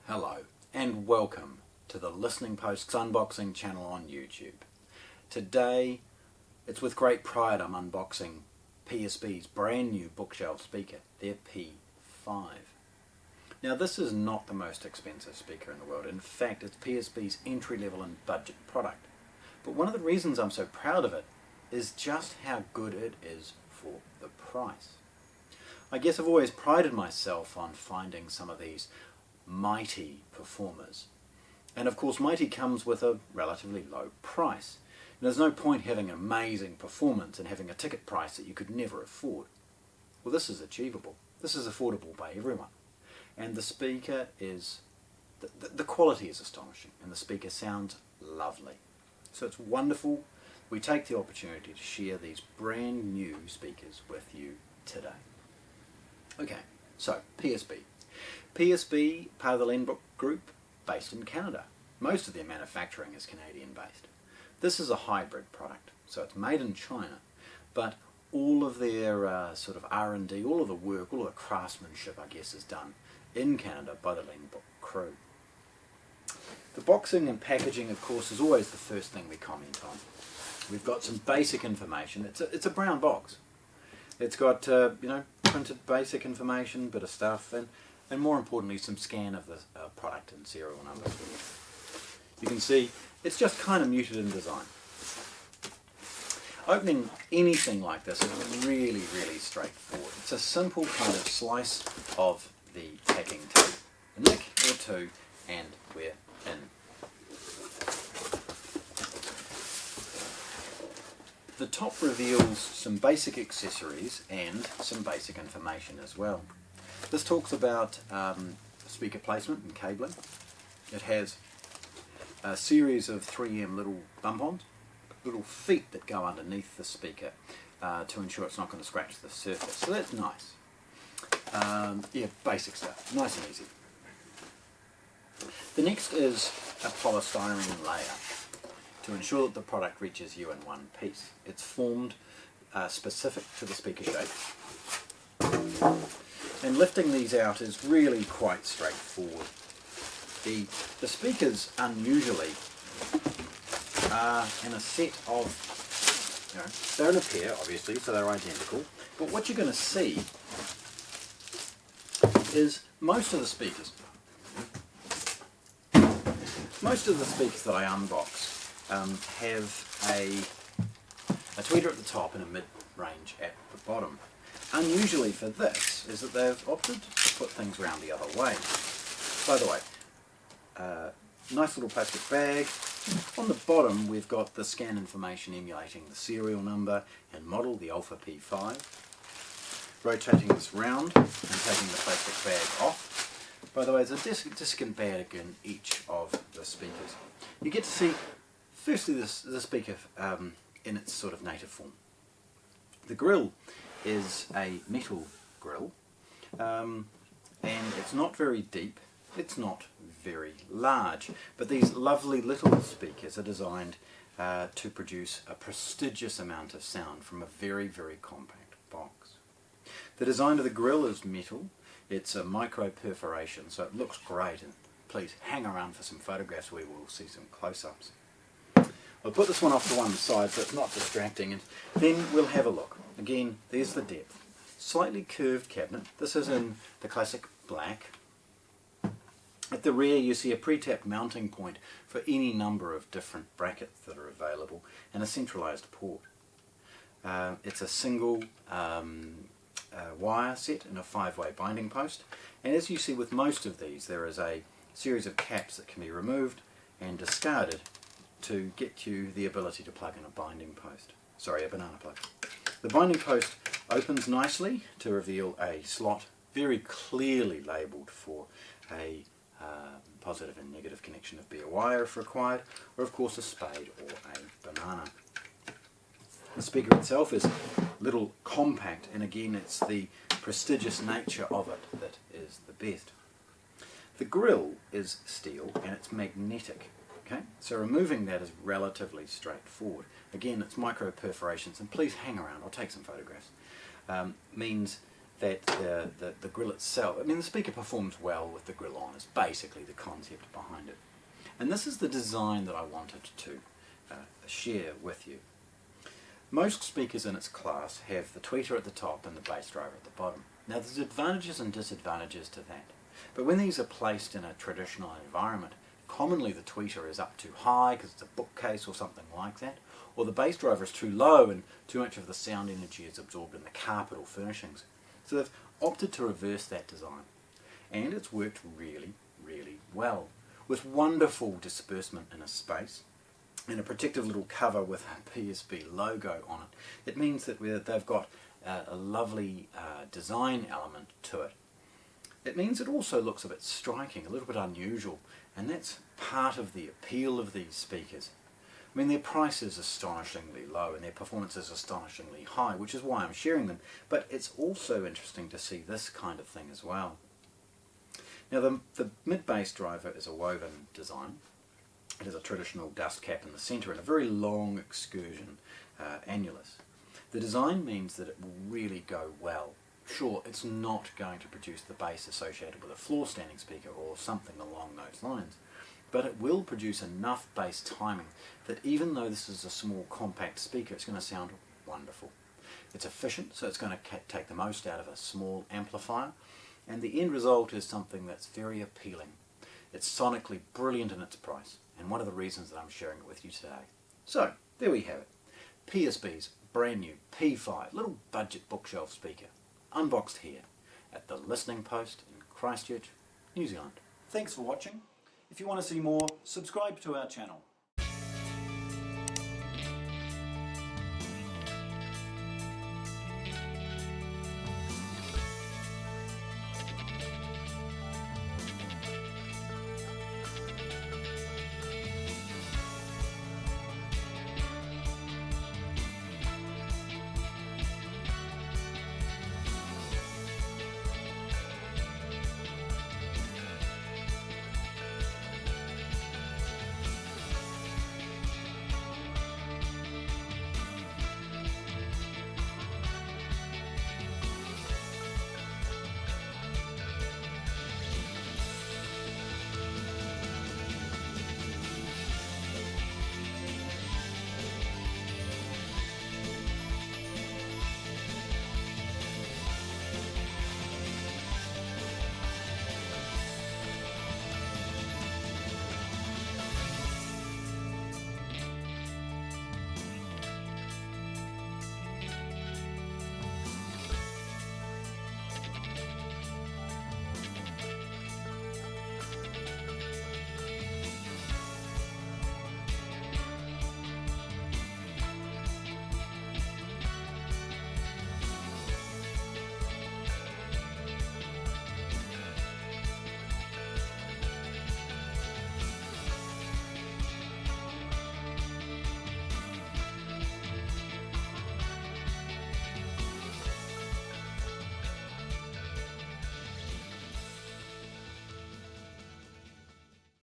Hello and welcome to the Listening Post's unboxing channel on YouTube. Today it's with great pride I'm unboxing PSB's brand new bookshelf speaker, their P5. Now this is not the most expensive speaker in the world. In fact, it's PSB's entry-level and budget product. But one of the reasons I'm so proud of it is just how good it is for the price. I guess I've always prided myself on finding some of these mighty performers. And of course mighty comes with a relatively low price. And there's no point having an amazing performance and having a ticket price that you could never afford. Well, this is achievable. This is affordable by everyone. And the speaker is, the quality is astonishing and the speaker sounds lovely. So it's wonderful. We take the opportunity to share these brand new speakers with you today. Okay, so PSB. PSB, part of the Lenbrook Group, based in Canada. Most of their manufacturing is Canadian based. This is a hybrid product, so it's made in China, but all of their sort of R&D, all of the work, all of the craftsmanship, I guess, is done in Canada by the Lenbrook crew. The boxing and packaging, of course, is always the first thing we comment on. We've got some basic information. It's a brown box. It's got printed basic information, bit of stuff, and more importantly some scan of the product and serial numbers. You can see it's just kind of muted in design. Opening anything like this is really straightforward. It's a simple kind of slice of the packing tape. A nick or two and we're in. The top reveals some basic accessories and some basic information as well. This talks about speaker placement and cabling. It has a series of 3M little bump-ons, little feet that go underneath the speaker to ensure it's not going to scratch the surface. So that's nice. Yeah, basic stuff, nice and easy. The next is a polystyrene layer to ensure that the product reaches you in one piece. It's formed specific to the speaker shape. And lifting these out is really quite straightforward. The speakers unusually are in a set of, they're in a pair obviously, so they're identical, but what you're going to see is most of the speakers that I unbox have a tweeter at the top and a mid-range at the bottom. Unusually for this is that they've opted to put things around the other way. By the way, nice little plastic bag. On the bottom we've got the scan information emulating the serial number and model, the Alpha P5. Rotating this round and taking the plastic bag off. By the way, there's a discount bag in each of the speakers. You get to see, firstly, the speaker in its sort of native form. The grill is a metal grill, and it's not very deep, it's not very large, but these lovely little speakers are designed to produce a prestigious amount of sound from a very compact box. The design of the grill is metal. It's a micro perforation, so it looks great, and please hang around for some photographs where we'll see some close-ups. I'll put this one off to one side so it's not distracting, and then we'll have a look. Again, there's the depth. Slightly curved cabinet. This is in the classic black. At the rear you see a pre-tapped mounting point for any number of different brackets that are available and a centralized port. It's a single wire set in a 5-way binding post, and as you see with most of these there is a series of caps that can be removed and discarded to get you the ability to plug in a binding post. Sorry, a banana plug. The binding post opens nicely to reveal a slot very clearly labelled for a positive and negative connection of bare wire if required, or of course a spade or a banana. The speaker itself is a little compact, and again it's the prestigious nature of it that is the best. The grill is steel and it's magnetic. Okay, so removing that is relatively straightforward. Again, it's micro perforations, and please hang around, I'll take some photographs. Means that the grill itself, I mean the speaker performs well with the grill on, is basically the concept behind it. And this is the design that I wanted to share with you. Most speakers in its class have the tweeter at the top and the bass driver at the bottom. Now there's advantages and disadvantages to that, but when these are placed in a traditional environment, commonly the tweeter is up too high because it's a bookcase or something like that, or the bass driver is too low and too much of the sound energy is absorbed in the carpet or furnishings. So they've opted to reverse that design, and it's worked really, really well, with wonderful disbursement in a space and a protective little cover with a PSB logo on it. It means that they've got a lovely design element to it. It means it also looks a bit striking, a little bit unusual, and that's part of the appeal of these speakers. I mean, their price is astonishingly low and their performance is astonishingly high, which is why I'm sharing them, but it's also interesting to see this kind of thing as well. Now the mid-bass driver is a woven design. It has a traditional dust cap in the centre and a very long excursion annulus. The design means that it will really go well. Sure, it's not going to produce the bass associated with a floor standing speaker or something along those lines, but it will produce enough bass timing that even though this is a small compact speaker, it's going to sound wonderful. It's efficient, so it's going to take the most out of a small amplifier, and the end result is something that's very appealing. It's sonically brilliant in its price, and one of the reasons that I'm sharing it with you today. So, there we have it. PSB's brand new P5 little budget bookshelf speaker, unboxed here at the Listening Post in Christchurch, New Zealand. Thanks for watching. If you want to see more, subscribe to our channel.